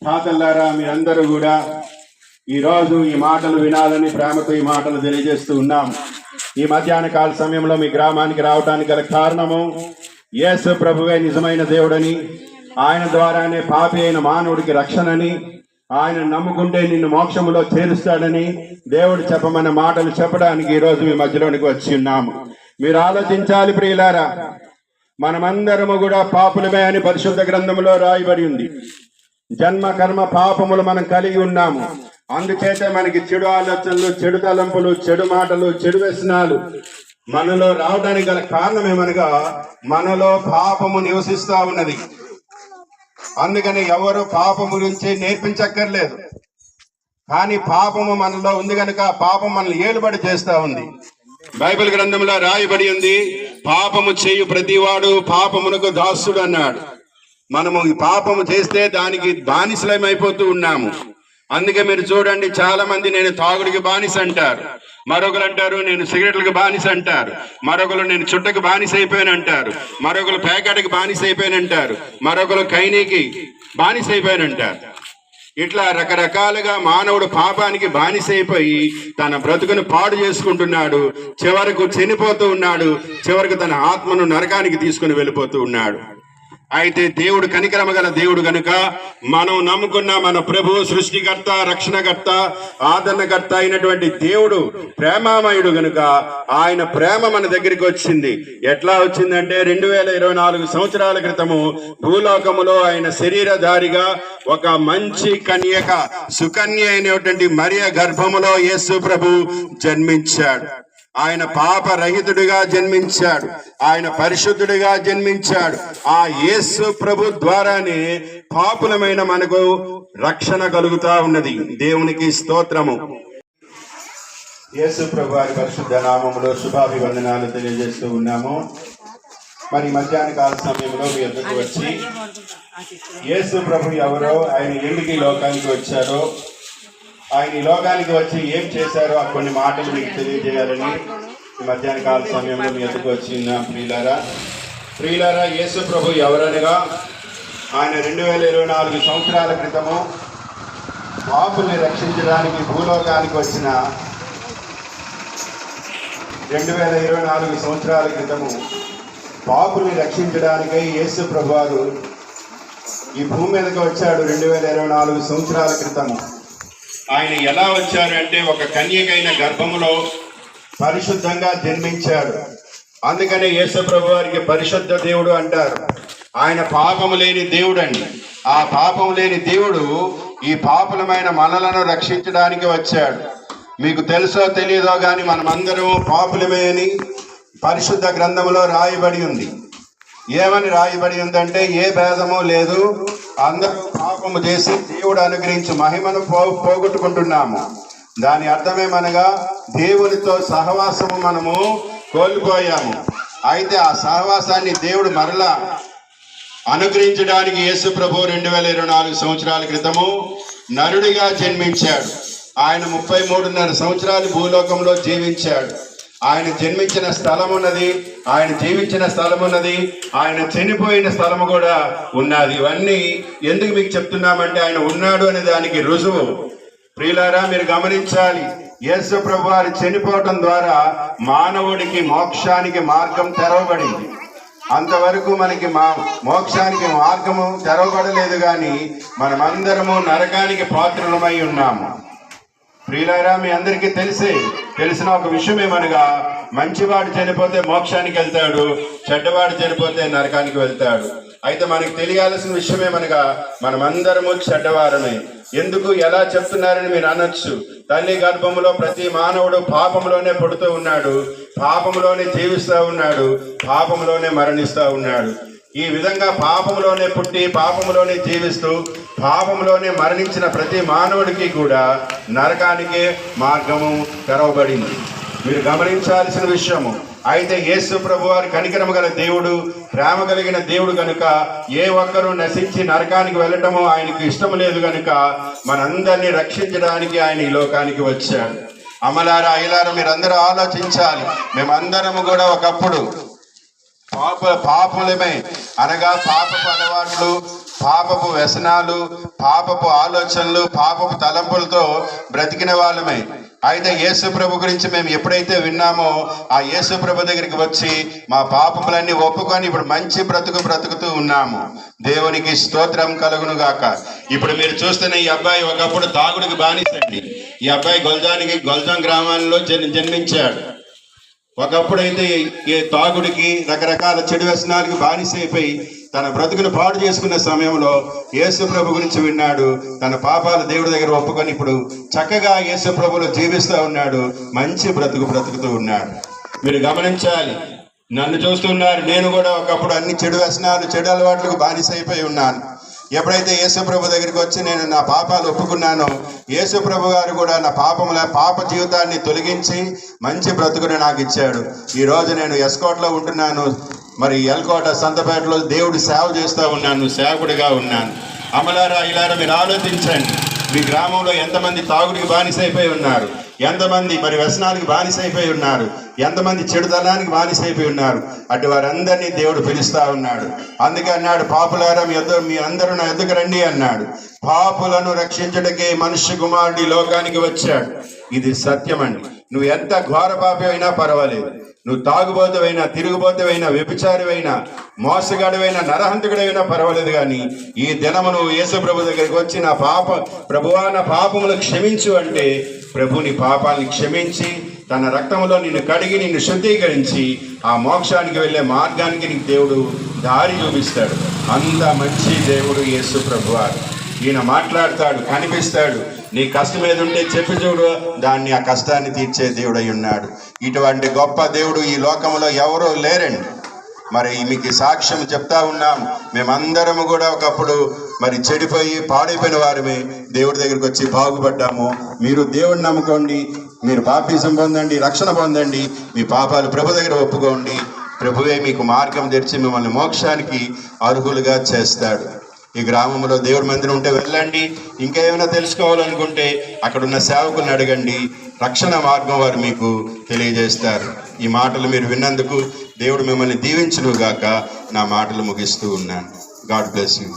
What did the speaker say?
తాతల్లారా మీరందరూ కూడా ఈరోజు ఈ మాటలు వినాలని ప్రేమతో ఈ మాటలు తెలియజేస్తూ ఉన్నాం. ఈ మధ్యాహ్న కాల సమయంలో మీ గ్రామానికి రావడానికి గల కారణము యేసు ప్రభువే నిజమైన దేవుడని, ఆయన ద్వారానే పాపి అయిన మానవుడికి రక్షణని, ఆయన నమ్ముకుంటే నిన్ను మోక్షములో చేరుస్తాడని దేవుడు చెప్పమన్న మాటలు చెప్పడానికి ఈరోజు మీ మధ్యలోనికి వచ్చి ఉన్నాము. మీరు ఆలోచించాలి ప్రియులారా, మనమందరము కూడా పాపులమే అని పరిశుద్ధ గ్రంథంలో రాయబడి ఉంది. జన్మ కర్మ పాపములు మనం కలిగి ఉన్నాము. అందుచేత మనకి చెడు ఆలోచనలు, చెడు తలంపులు, చెడు మాటలు, చెడు వ్యసనాలు మనలో రావడానికి గల కారణం ఏమనగా మనలో పాపము నివసిస్తా ఉన్నది. అందుకని ఎవరు పాపము గురించి నేర్పించక్కర్లేదు. కానీ పాపము మనలో ఉంది కనుక పాపం మనల్ని ఏలుబడి చేస్తా ఉంది. బైబిల్ గ్రంథంలో రాయబడి ఉంది, పాపము చేయు ప్రతివాడు పాపమునకు దాసుడు అన్నాడు. మనము ఈ పాపము చేస్తే దానికి బానిసలమైపోతూ ఉన్నాము. అందుకే మీరు చూడండి, చాలా మంది నేను తాగుడికి బానిస అంటారు, మరొకరు అంటారు నేను సిగరెట్లకు బానిస అంటారు, మరొకరు నేను చుట్టకు బానిస అయిపోయాను అంటారు, మరొకరు పేకాటకి బానిస అయిపోయాను అంటారు, మరొకరు కైనీకి బానిస అయిపోయాను అంటారు. ఇట్లా రకరకాలుగా మానవుడు పాపానికి బానిస అయిపోయి తన బ్రతుకును పాడు చేసుకుంటున్నాడు. చివరకు చనిపోతూ ఉన్నాడు. చివరకు తన ఆత్మను నరకానికి తీసుకుని వెళ్ళిపోతూ ఉన్నాడు. అయితే దేవుడు కనికరమ గల దేవుడు గనుక మనం నమ్ముకున్న మన ప్రభు, సృష్టికర్త, రక్షణకర్త, ఆదరణకర్త అయినటువంటి దేవుడు ప్రేమామయుడు గనుక ఆయన ప్రేమ మన దగ్గరికి వచ్చింది. ఎట్లా వచ్చిందంటే 2024 సంవత్సరాల క్రితము భూలోకములో ఆయన శరీరధారిగా ఒక మంచి కన్యక, సుకన్య అయినటువంటి మరియ గర్భములో యేసు ప్రభు జన్మించాడు. ఆయన పాపరహితుడిగా జన్మించాడు. ఆయన పరిశుద్ధుడిగా జన్మించాడు. ఆ యేసు ప్రభు ద్వారానే పాపులమైన మనకు రక్షణ కలుగుతా ఉన్నది. దేవునికి స్తోత్రము. యేసు ప్రభు వారి పరిశుద్ధ నామములో శుభాభివందనాలు తెలియజేస్తూ ఉన్నాము. మరి మధ్యాహ్న కాల సమయంలో మీ వద్దకు వచ్చి యేసు ప్రభు ఎవరో, ఆయన ఎందుకు ఈ లోకానికి వచ్చారో, ఆయన ఈ లోకానికి వచ్చి ఏం చేశారో ఆ కొన్ని మాటలు మీకు తెలియజేయాలని ఈ మధ్యాహ్న కాల సమయంలో మీ ఎదుకు వచ్చిన ప్రియులారా, యేసు ప్రభు ఎవరనగా ఆయన 2024 సంవత్సరాల క్రితము పాపుల్ని రక్షించడానికి భూలోకానికి వచ్చిన 2024 సంవత్సరాల క్రితము పాపుల్ని రక్షించడానికై యేసు ప్రభు వారు ఈ భూమి మీదకి వచ్చాడు. 2024 సంవత్సరాల క్రితము ఆయన ఎలా వచ్చారంటే ఒక కన్యకైన గర్భములో పరిశుద్ధంగా జన్మించాడు. అందుకనే యేసు ప్రభు వారికి పరిశుద్ధ దేవుడు అంటారు. ఆయన పాపము లేని దేవుడు అండి. ఆ పాపము లేని దేవుడు ఈ పాపులమైన మనలను రక్షించడానికి వచ్చాడు. మీకు తెలుసో తెలియదో కానీ మనమందరం పాపులమే అని పరిశుద్ధ గ్రంథములో రాయబడి ఉంది. ఏమని రాయబడి ఉందంటే, ఏ భేదము లేదు, అందరూ పాపము చేసి దేవుడు అనుగ్రహించి మహిమను పోగొట్టుకుంటున్నాము. దాని అర్థమేమనగా దేవునితో సహవాసము మనము కోల్పోయాము. అయితే ఆ సహవాసాన్ని దేవుడు మరలా అనుగ్రహించడానికి యేసు ప్రభు 2024 సంవత్సరాల క్రితము నరుడిగా జన్మించాడు. ఆయన 33.5 సంవత్సరాలు భూలోకంలో జీవించాడు. ఆయన జన్మించిన స్థలం ఉన్నది, ఆయన జీవించిన స్థలం ఉన్నది, ఆయన చనిపోయిన స్థలము కూడా ఉన్నది. ఇవన్నీ ఎందుకు మీకు చెప్తున్నామంటే ఆయన ఉన్నాడు అనే దానికి రుజువు. ప్రియులారా, మీరు గమనించాలి, యేసు ప్రభు వారు చనిపోవటం ద్వారా మానవుడికి మోక్షానికి మార్గం తెరవబడింది. అంతవరకు మనకి మోక్షానికి మార్గము తెరవబడలేదు, కానీ మనమందరము నరకానికి పాత్రులమై ఉన్నాము. ప్రియులారా, మీ అందరికీ తెలిసిన ఒక విషయం ఏమనగా, మంచివాడు చనిపోతే మోక్షానికి వెళ్తాడు, చెడ్డవాడు చనిపోతే నరకానికి వెళ్తాడు. అయితే మనకి తెలియాల్సిన విషయం ఏమనగా, మనమందరము చెడ్డవారమే. ఎందుకు, ఎలా చెప్తున్నారని మీరు అనొచ్చు. తల్లి గర్భములో ప్రతి మానవుడు పాపంలోనే పుడుతూ ఉన్నాడు, పాపంలోనే జీవిస్తూ ఉన్నాడు, పాపంలోనే మరణిస్తూ ఉన్నాడు. ఈ విధంగా పాపంలోనే పుట్టి పాపంలోనే జీవిస్తూ పాపంలోనే మరణించిన ప్రతి మానవుడికి కూడా నరకానికే మార్గము తెరవబడింది. మీరు గమనించాల్సిన విషయము. అయితే యేసు ప్రభు వారి కనికరము గల దేవుడు, ప్రేమ కలిగిన దేవుడు కనుక ఏ ఒక్కరూ నశించి నరకానికి వెళ్ళటము ఆయనకు ఇష్టం లేదు కనుక మనందరినీ రక్షించడానికి ఆయన ఈ లోకానికి వచ్చాడు. అమలారా, అయ్యలారా, మీరందరూ ఆలోచించాలి. మేమందరము కూడా ఒకప్పుడు పాపులమే అనగా పాపపు అలవాట్లు, పాపపు వ్యసనాలు, పాపపు ఆలోచనలు, పాపపు తలంపులతో బ్రతికిన వాళ్ళమే. అయితే యేసు ప్రభు గురించి మేము ఎప్పుడైతే విన్నామో ఆ యేసు ప్రభు దగ్గరికి వచ్చి మా పాపములన్నీ ఒప్పుకొని ఇప్పుడు మంచి బ్రతుకుతూ ఉన్నాము. దేవునికి స్తోత్రం కలుగును గాక. ఇప్పుడు మీరు చూస్తున్న ఈ అబ్బాయి ఒకప్పుడు తాగుడికి బానిసండి. ఈ అబ్బాయి గొల్జాం గ్రామాల్లో జన్మించాడు. ఒకప్పుడైతే ఈ తాగుడికి, రకరకాల చెడు వ్యసనాలకి బానిసైపోయి తన బ్రతుకును పాడు చేసుకున్న సమయంలో యేసు ప్రభు గురించి విన్నాడు. తన పాపాలు దేవుడి దగ్గర ఒప్పుకొని ఇప్పుడు చక్కగా యేసు ప్రభులో జీవిస్తూ ఉన్నాడు. మంచి బ్రతుకుతూ ఉన్నాడు. మీరు గమనించాలి, నన్ను చూస్తున్నారు. నేను కూడా ఒకప్పుడు అన్ని చెడు వ్యసనాలు, చెడు అలవాట్లకు బానిసైపోయి ఉన్నాను. ఎప్పుడైతే యేసు ప్రభు దగ్గరికి వచ్చి నేను నా పాపాలు ఒప్పుకున్నానో యేసు ప్రభు గారు కూడా నా పాప జీవితాన్ని తొలగించి మంచి బ్రతుకుని నాకు ఇచ్చాడు. ఈరోజు నేను ఎస్కోట్లో ఉంటున్నాను. మరి ఎల్కోట సంతపేటలో దేవుడి సేవ చేస్తూ ఉన్నాను, సేవకుడిగా ఉన్నాను. అమలారా ఇలారా మీరు ఆలోచించండి. మీ గ్రామంలో ఎంతమంది తాగుడికి బానిసైపోయి ఉన్నారు, ఎంతమంది మరి వ్యసనానికి బానిసైపోయి ఉన్నారు, ఎంతమంది చెడుతనానికి బానిసైపోయి ఉన్నారు. అటు వారందరినీ దేవుడు పిలుస్తా ఉన్నాడు. అందుకే అన్నాడు, పాపులారా మీ అందరూ నా ఎద్దుకు రండి అన్నాడు. పాపులను రక్షించడానికి మనుష్య కుమారుడి లోకానికి వచ్చాడు. ఇది సత్యమండి. నువ్వు ఎంత ఘోర పాపి అయినా పర్వాలేదు, నువ్వు తాగుబోతువైనా, తిరుగుబోతువైనా, వ్యభిచారివైనా, మోసగాడివైనా, నరహంతకుడైనా పర్వాలేదు. కానీ ఈ దినము నువ్వు యేసు ప్రభు దగ్గరికి వచ్చి ప్రభువా నా పాపములు క్షమించు అంటే ప్రభుని పాపాన్ని క్షమించి తన రక్తంలో నిన్ను కడిగి నిన్ను శుద్ధీకరించి ఆ మోక్షానికి వెళ్ళే మార్గానికి నీకు దేవుడు దారి చూపిస్తాడు. అంత మంచి దేవుడు యేసు ప్రభువారు. ఈయన మాట్లాడతాడు, కనిపిస్తాడు. నీ కష్టం ఏది ఉంటే చెప్పి చూడు, దాన్ని ఆ కష్టాన్ని తీర్చే దేవుడై ఉన్నాడు. ఇటువంటి గొప్ప దేవుడు ఈ లోకంలో ఎవరూ లేరండి. మరి మీకు సాక్ష్యం చెప్తా ఉన్నాం. మేమందరము కూడా ఒకప్పుడు మరి చెడిపోయి పాడైపోయిన వారమే దేవుడి దగ్గరికి వచ్చి బాగుపడ్డాము. మీరు దేవుడిని నమ్ముకోండి, మీరు బాప్తిజం పొందండి, రక్షణ పొందండి, మీ పాపాలు ప్రభు దగ్గర ఒప్పుకోండి. ప్రభువే మీకు మార్గం తెరిచి మిమ్మల్ని మోక్షానికి అర్హులుగా చేస్తాడు. ఈ గ్రామంలో దేవుడి మందిరం ఉంటే వెళ్ళండి. ఇంకా ఏమైనా తెలుసుకోవాలనుకుంటే అక్కడున్న సేవకులను అడగండి. రక్షణ మార్గం వారు మీకు తెలియజేస్తారు. ఈ మాటలు మీరు విన్నందుకు దేవుడు మిమ్మల్ని దీవించును గాక. నా మాటలు ముగిస్తూ ఉన్నాను. God bless you.